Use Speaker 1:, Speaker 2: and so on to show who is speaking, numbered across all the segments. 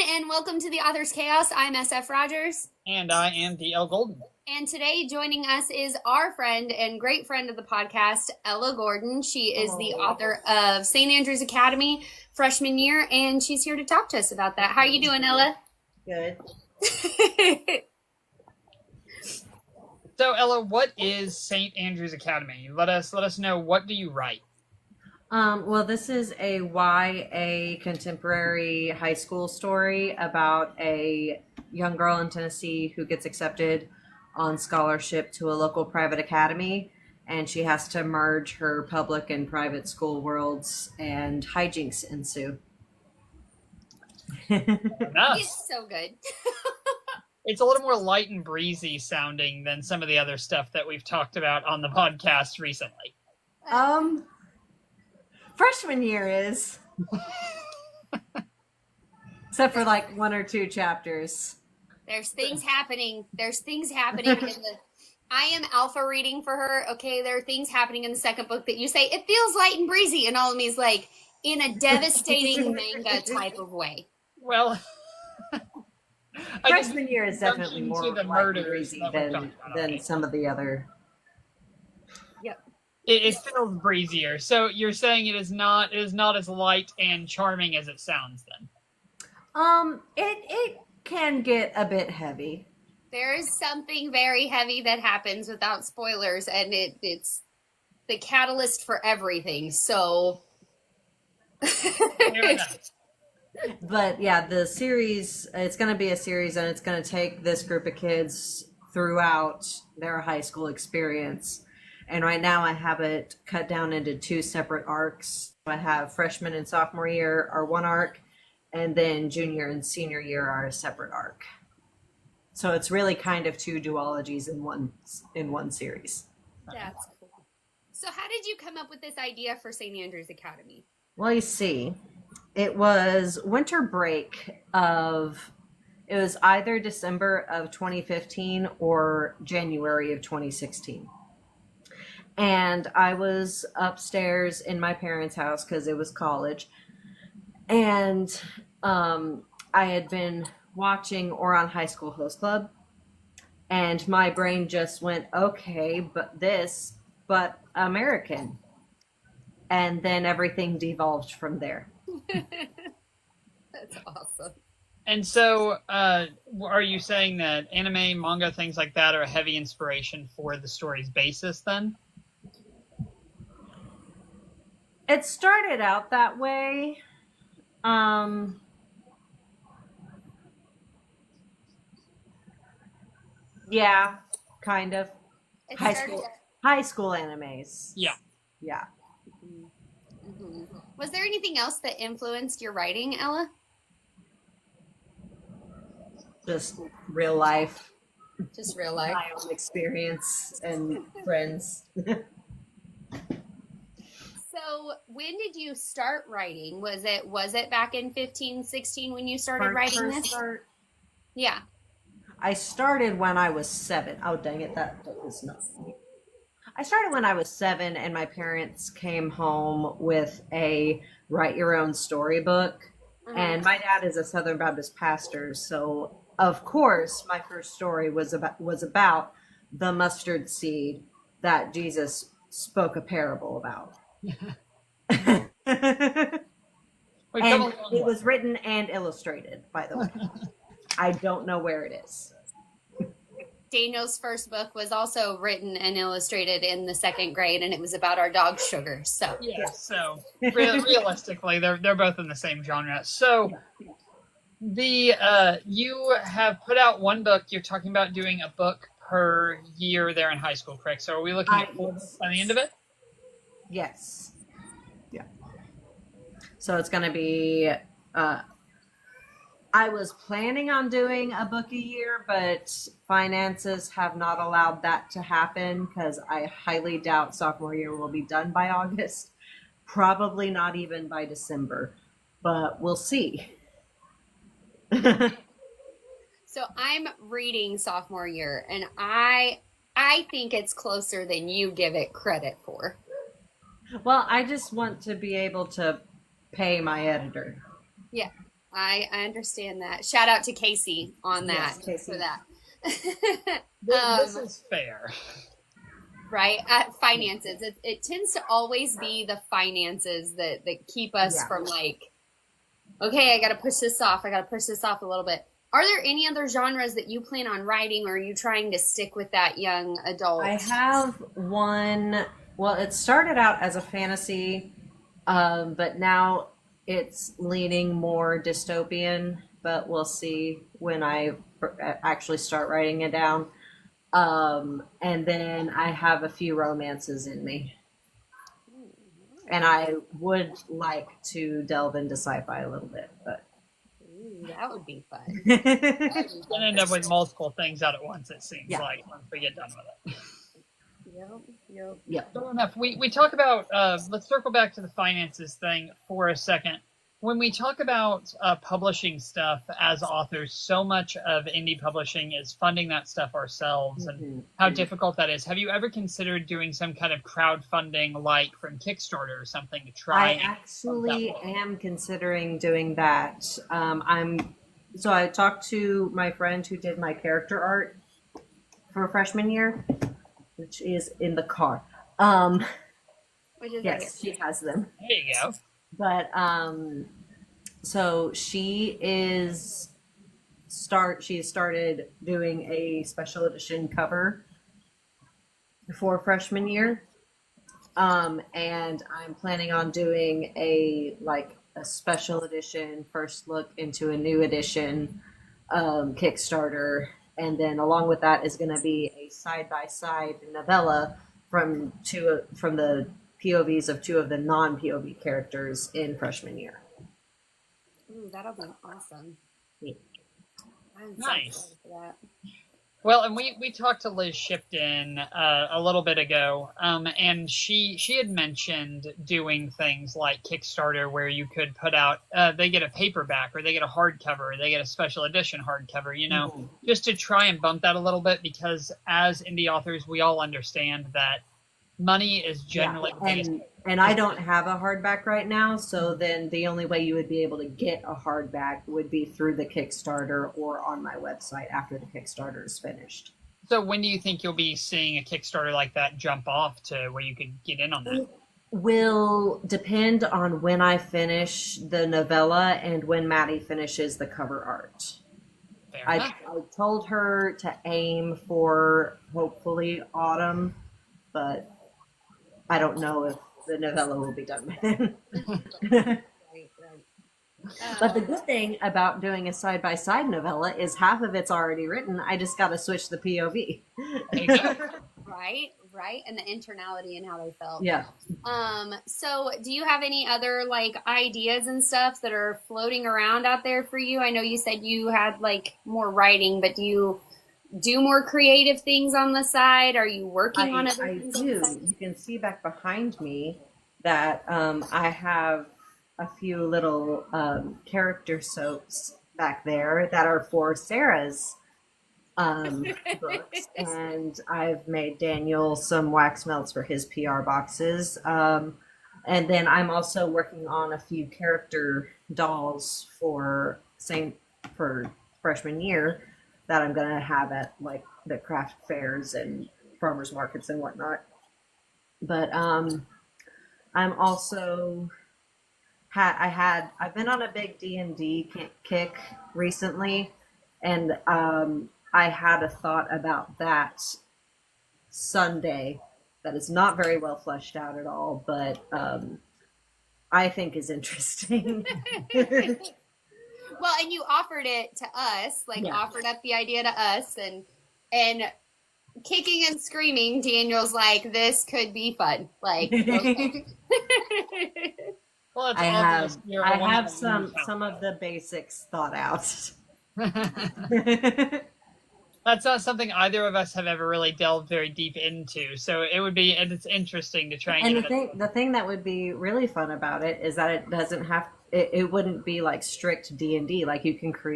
Speaker 1: and welcome to the Author's Chaos. I'm SF Rogers.
Speaker 2: And I am the Ela Gordon.
Speaker 1: And today joining us is our friend and great friend of the podcast, Ela Gordon. She is the author of St. Andrew's Academy freshman year, and she's here to talk to us about that. How are you doing, Ela?
Speaker 3: Good.
Speaker 2: So, Ela, what is St. Andrew's Academy? Let us know, what do you write?
Speaker 3: Well, this is a YA contemporary high school story about a young girl in Tennessee who gets accepted on scholarship to a local private academy, and she has to merge her public and private school worlds, and hijinks ensue.
Speaker 1: It's so good.
Speaker 2: It's a little more light and breezy sounding than some of the other stuff that we've talked about on the podcast recently.
Speaker 3: Freshman year is. Except for like one or two chapters.
Speaker 1: There's things happening. I am alpha reading for her. Okay, there are things happening in the second book that you say, it feels light and breezy. And all of me is like, in a devastating manga type of way.
Speaker 2: Well,
Speaker 3: Freshman year is definitely more
Speaker 2: the
Speaker 3: light and breezy than some of the other.
Speaker 1: Yep.
Speaker 2: It feels breezier. So you're saying it is not as light and charming as it sounds then?
Speaker 3: It can get a bit heavy.
Speaker 1: There is something very heavy that happens without spoilers, and it's the catalyst for everything. So,
Speaker 3: but yeah, the series, it's going to be a series, and it's going to take this group of kids throughout their high school experience. And right now I have it cut down into two separate arcs. I have freshman and sophomore year are one arc, and then junior and senior year are a separate arc. So it's really kind of two duologies in one series.
Speaker 1: That's cool. So how did you come up with this idea for St. Andrew's Academy?
Speaker 3: Well, you see, it was winter break it was either December of 2015 or January of 2016. And I was upstairs in my parents' house because it was college. And I had been watching Ouran High School Host Club. And my brain just went, okay, but American. And then everything devolved from there.
Speaker 1: That's awesome.
Speaker 2: And so are you saying that anime, manga, things like that are a heavy inspiration for the story's basis then?
Speaker 3: It started out that way. Yeah, kind of. High school animes.
Speaker 2: Yeah.
Speaker 3: Yeah.
Speaker 1: Mm-hmm. Was there anything else that influenced your writing, Ela?
Speaker 3: Just real life.
Speaker 1: Just real life.
Speaker 3: My own experience and friends.
Speaker 1: So when did you start writing? Was it back in 15, 16 when you started writing this? Yeah.
Speaker 3: I started when I was 7. Oh, dang it. That was not funny. I started when I was 7, and my parents came home with a write your own storybook. Mm-hmm. And my dad is a Southern Baptist pastor. So of course my first story was about the mustard seed that Jesus spoke a parable about. And it was written and illustrated, by the way. I don't know where it is.
Speaker 1: Daniel's first book was also written and illustrated in the 2nd grade, and it was about our dog Sugar. So
Speaker 2: yeah, so realistically, they're both in the same genre. So you have put out one book. You're talking about doing a book per year there in high school, correct? So are we looking at 4 books by the end of it?
Speaker 3: Yes. Yeah. So it's going to be, I was planning on doing a book a year, but finances have not allowed that to happen because I highly doubt sophomore year will be done by August. Probably not even by December, but we'll see.
Speaker 1: So I'm reading sophomore year, and I think it's closer than you give it credit for.
Speaker 3: Well, I just want to be able to pay my editor.
Speaker 1: Yeah. I understand that. Shout out to Casey on that,
Speaker 3: Yes, Casey.
Speaker 1: for that.
Speaker 2: This is fair.
Speaker 1: Right? Finances. It tends to always be the finances that keep us from like, okay, I got to push this off. I got to push this off a little bit. Are there any other genres that you plan on writing, or are you trying to stick with that young adult?
Speaker 3: I have one. Well, it started out as a fantasy, but now it's leaning more dystopian. But we'll see when I actually start writing it down. And then I have a few romances in me. And I would like to delve into sci-fi a little bit, but
Speaker 1: Ooh, that would be fun.
Speaker 2: We're gonna end up with multiple things out at once, it seems like, once we get done with it.
Speaker 1: Yep.
Speaker 2: Fair enough. We talk about, let's circle back to the finances thing for a second. When we talk about publishing stuff as authors, so much of indie publishing is funding that stuff ourselves, and how difficult that is. Have you ever considered doing some kind of crowdfunding, like from Kickstarter or something, to try?
Speaker 3: I actually am considering doing that. So I talked to my friend who did my character art for freshman year, which is in the car.
Speaker 1: Which is
Speaker 3: Yes, she has them.
Speaker 2: There you go.
Speaker 3: But so she has started doing a special edition cover for freshman year. And I'm planning on doing a special edition first look into a new edition Kickstarter, and then along with that is going to be a side-by-side novella from the POVs of two of the non-POV characters in freshman year.
Speaker 1: Ooh, that'll be awesome.
Speaker 3: Yeah.
Speaker 1: I'm so
Speaker 2: Nice.
Speaker 1: excited for that.
Speaker 2: Well, and we talked to Liz Shipton a little bit ago, and she had mentioned doing things like Kickstarter, where you could put out, they get a paperback, or they get a hardcover, or they get a special edition hardcover, just to try and bump that a little bit, because as indie authors, we all understand that money is generally
Speaker 3: and I don't have a hardback right now, so then the only way you would be able to get a hardback would be through the Kickstarter or on my website after the Kickstarter is finished.
Speaker 2: So when do you think you'll be seeing a Kickstarter like that jump off to where you could get in on that?
Speaker 3: It will depend on when I finish the novella and when Maddie finishes the cover art.
Speaker 2: Fair enough.
Speaker 3: I told her to aim for hopefully autumn, but I don't know if the novella will be done by then.
Speaker 1: Right.
Speaker 3: But the good thing about doing a side-by-side novella is half of it's already written. I just got to switch the POV.
Speaker 1: Right. And the internality and how they felt.
Speaker 3: Yeah.
Speaker 1: So do you have any other ideas and stuff that are floating around out there for you? I know you said you had more writing, but do you do more creative things on the side? Are you working on other things?
Speaker 3: I do. You can see back behind me that I have a few little character soaps back there that are for Sarah's books, and I've made Daniel some wax melts for his PR boxes, and then I'm also working on a few character dolls for freshman year that I'm gonna have at the craft fairs and farmers markets and whatnot. But I'm also I've been on a big D&D kick recently, and I had a thought about that Sunday that is not very well fleshed out at all, but I think is interesting.
Speaker 1: Well, and you offered it to us, offered up the idea to us, and kicking and screaming, Daniel's like, this could be fun. Okay.
Speaker 2: Well,
Speaker 3: I have some of the basics thought out.
Speaker 2: That's not something either of us have ever really delved very deep into, so it's interesting to try and
Speaker 3: the thing that would be really fun about it is that it doesn't have it wouldn't be strict D&D.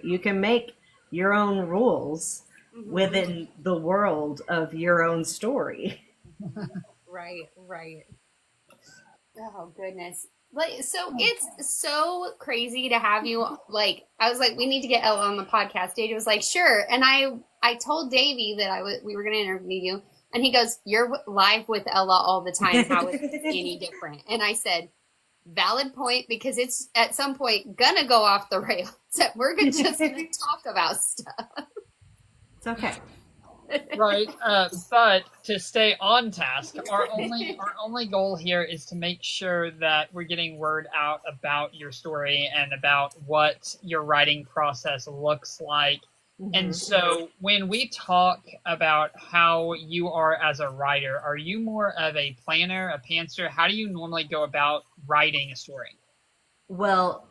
Speaker 3: You can make your own rules within the world of your own story.
Speaker 1: Right. Oh goodness. Like, so it's so crazy to have you. Like, I was like, we need to get Ella on the podcast. Davey was like, sure. And I told Davey that we were going to interview you. And he goes, you're live with Ella all the time. How is it any different? And I said, valid point, because it's at some point gonna go off the rails. We're just gonna talk about stuff.
Speaker 3: It's okay.
Speaker 2: Right, but to stay on task, our only goal here is to make sure that we're getting word out about your story and about what your writing process looks like. Mm-hmm. And so when we talk about how you are as a writer, are you more of a planner, a pantser? How do you normally go about writing a story?
Speaker 3: Well,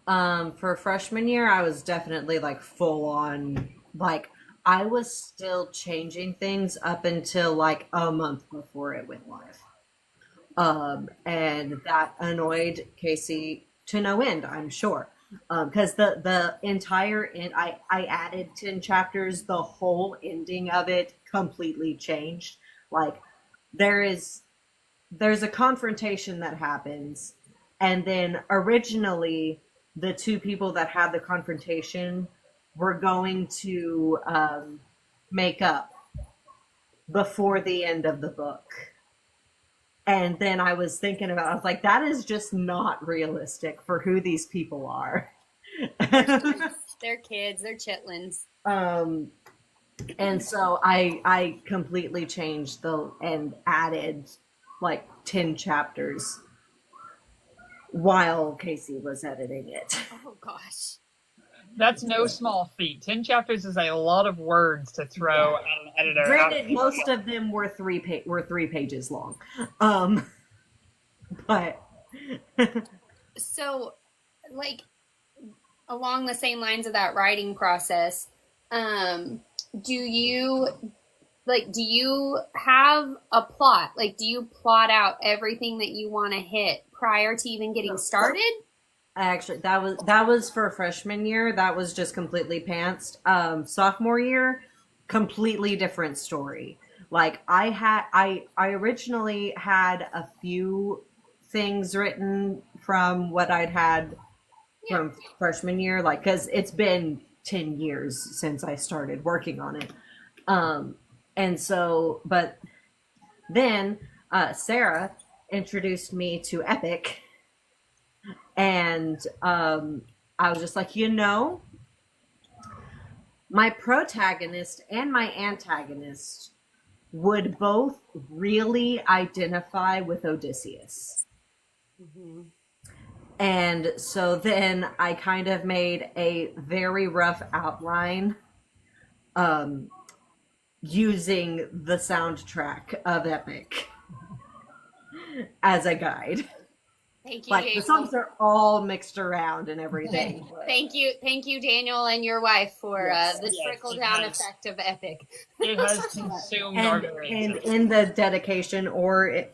Speaker 3: for freshman year, I was definitely like full on, like I was still changing things up until like a month before it went live. And that annoyed Casey to no end, I'm sure. Because the entire end, I added 10 chapters. The whole ending of it completely changed. Like there's a confrontation that happens, and then originally the two people that had the confrontation were going to make up before the end of the book. And then I was thinking about, I was like, that is just not realistic for who these people are.
Speaker 1: They're kids, they're chitlins.
Speaker 3: And so I completely changed and added like 10 chapters while Casey was editing it.
Speaker 1: Oh gosh.
Speaker 2: That's no small feat. 10 chapters is a lot of words to throw at an editor.
Speaker 3: Granted, most of them were 3 pages long. But
Speaker 1: so, like, along the same lines of that writing process, do you have a plot? Like, do you plot out everything that you want to hit prior to even getting started?
Speaker 3: Actually, that was for freshman year. That was just completely pantsed. Sophomore year, completely different story. Like I originally had a few things written from what I'd had from freshman year, like, because it's been 10 years since I started working on it. And so, but then Sarah introduced me to Epic. And I was just like, my protagonist and my antagonist would both really identify with Odysseus. Mm-hmm. And so then I kind of made a very rough outline using the soundtrack of Epic as a guide.
Speaker 1: Thank you,
Speaker 3: like
Speaker 1: Daniel.
Speaker 3: The songs are all mixed around and everything.
Speaker 1: Thank you, Daniel, and your wife for the trickle down effect of Epic.
Speaker 2: It has consumed our brains.
Speaker 3: And in the dedication,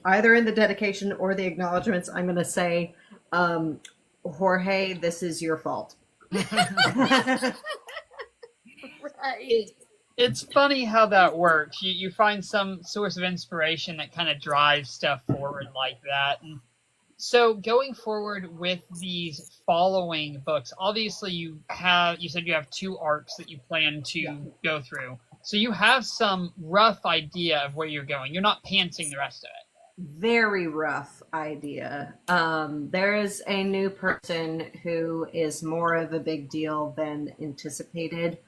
Speaker 3: either in the dedication or the acknowledgments, I'm going to say, Jorge, this is your fault.
Speaker 1: Right.
Speaker 2: It's funny how that works. You find some source of inspiration that kind of drives stuff forward like that. And so going forward with these following books, obviously you said you have 2 arcs that you plan to go through. So you have some rough idea of where you're going. You're not pantsing the rest of it.
Speaker 3: Very rough idea. There is a new person who is more of a big deal than anticipated.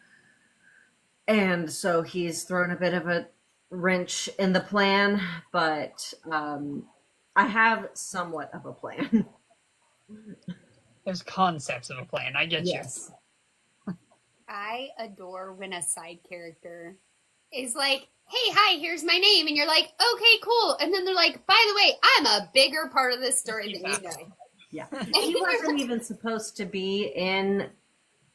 Speaker 3: And so he's thrown a bit of a wrench in the plan, but I have somewhat of a plan.
Speaker 2: There's concepts of a plan. I get you.
Speaker 1: I adore when a side character is like, hey, hi, here's my name. And you're like, okay, cool. And then they're like, by the way, I'm a bigger part of this story than you know.
Speaker 3: Yeah. He wasn't even supposed to be in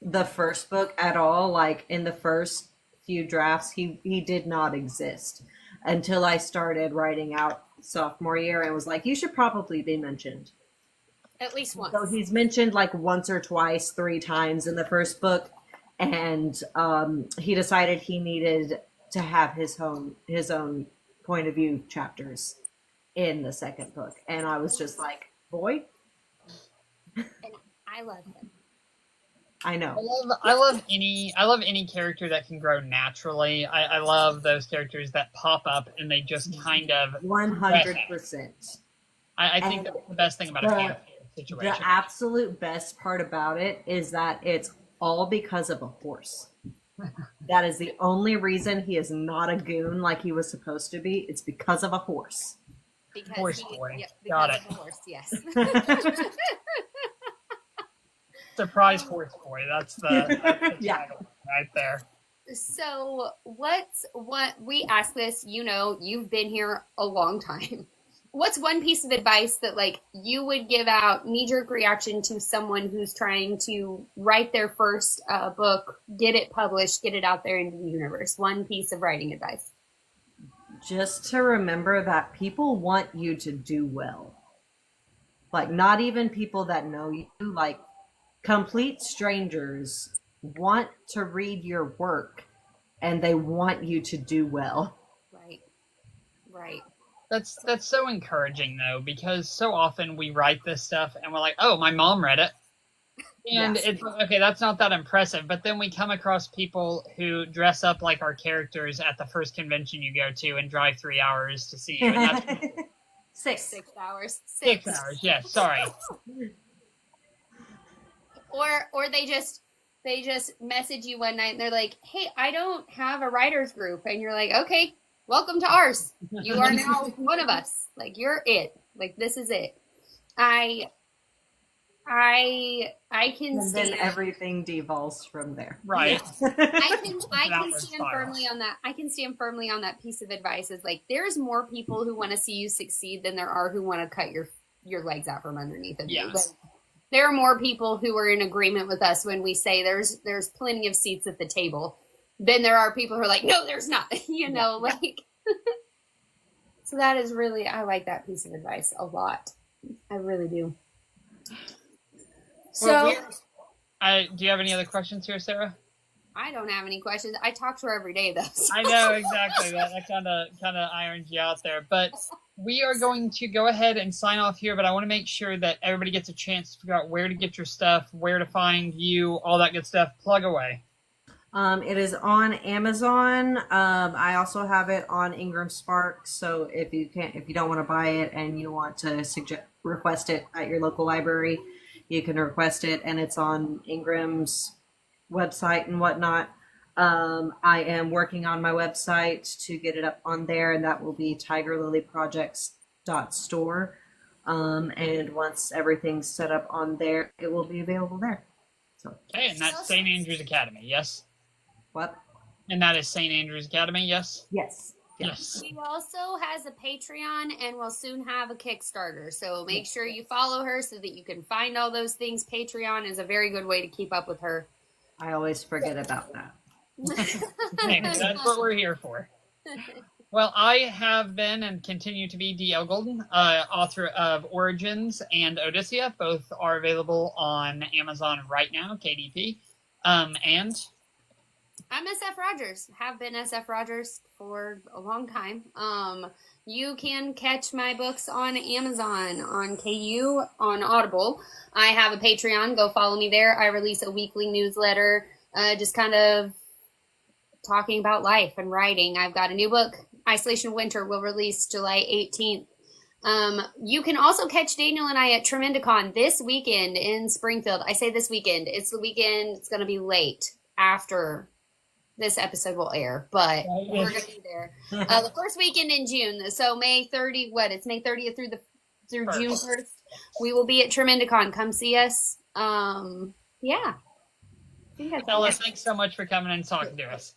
Speaker 3: the first book at all. Like in the first few drafts, he did not exist until I started writing out sophomore year and was like, you should probably be mentioned.
Speaker 1: At least once.
Speaker 3: So he's mentioned like once or twice, 3 times in the first book. And he decided he needed to have his own point of view chapters in the second book. And I was just like, boy,
Speaker 1: And I love him.
Speaker 3: I know.
Speaker 2: I love any character that can grow naturally. I love those characters that pop up and they just kind of
Speaker 3: 100%.
Speaker 2: I think that's the best thing about a fan situation.
Speaker 3: The absolute best part about it is that it's all because of a horse. That is the only reason he is not a goon like he was supposed to be. It's because of a horse.
Speaker 1: Because
Speaker 2: horse boy.
Speaker 1: Yep,
Speaker 2: Got
Speaker 1: because
Speaker 2: it.
Speaker 1: of the horse, yes.
Speaker 2: Surprise horse boy. That's the title right there.
Speaker 1: So what we ask this, you've been here a long time. What's one piece of advice that like you would give out, knee-jerk reaction to someone who's trying to write their first book, get it published, get it out there into the universe? One piece of writing advice.
Speaker 3: Just to remember that people want you to do well. Like, not even people that know you, like complete strangers want to read your work and they want you to do well.
Speaker 1: Right.
Speaker 2: That's so encouraging though, because so often we write this stuff and we're like, oh, my mom read it. And it's okay, that's not that impressive. But then we come across people who dress up like our characters at the first convention you go to and drive 3 hours to see you. And that's
Speaker 3: 6
Speaker 1: hours.
Speaker 2: 6 hours, yes, sorry.
Speaker 1: Or they just message you one night and they're like, hey, I don't have a writer's group. And you're like, okay, welcome to ours. You are now one of us. Like, you're it. Like, this is it. I can
Speaker 3: and
Speaker 1: stand,
Speaker 3: then everything devolves from there.
Speaker 2: Right.
Speaker 1: I can stand firmly on that. I can stand firmly on that piece of advice. Is like, there's more people who want to see you succeed than there are who want to cut your legs out from underneath of you. But there are more people who are in agreement with us when we say there's plenty of seats at the table. Then there are people who are like, no, there's not. Like. So that is really, I like that piece of advice a lot. I really do. So,
Speaker 2: do you have any other questions here, Sarah?
Speaker 1: I don't have any questions. I talk to her every day, though. So.
Speaker 2: I know, exactly. That kind of irons you out there. But we are going to go ahead and sign off here, but I want to make sure that everybody gets a chance to figure out where to get your stuff, where to find you, all that good stuff. Plug away.
Speaker 3: It is on Amazon. I also have it on Ingram Spark. So if you don't want to buy it and you want to request it at your local library, you can request it, and it's on Ingram's website and whatnot. I am working on my website to get it up on there, and that will be tigerlilyprojects.store. And once everything's set up on there, it will be available there. So.
Speaker 2: Okay, and that's St. Andrew's Academy, yes?
Speaker 3: What?
Speaker 2: And that is St. Andrew's Academy, yes?
Speaker 3: Yes.
Speaker 2: Yes.
Speaker 1: She also has a Patreon and will soon have a Kickstarter. So make sure you follow her so that you can find all those things. Patreon is a very good way to keep up with her.
Speaker 3: I always forget about that.
Speaker 2: Hey, that's what we're here for. Well, I have been and continue to be D.L. Golden, author of Origins and Odyssea. Both are available on Amazon right now, KDP. And
Speaker 1: I'm SF Rogers. Have been SF Rogers for a long time. You can catch my books on Amazon, on KU, on Audible. I have a Patreon. Go follow me there. I release a weekly newsletter, just kind of talking about life and writing. I've got a new book, Isolation Winter, will release July 18th. You can also catch Daniel and I at Tremendicon this weekend in Springfield. I say this weekend. It's the weekend. It's going to be late after this episode will air, but we're going to be there. The first weekend in June. So May 30th, it's May 30th through June 1st. We will be at Tremendicon. Come see us. Yeah.
Speaker 2: Ella, thanks so much for coming and talking to us.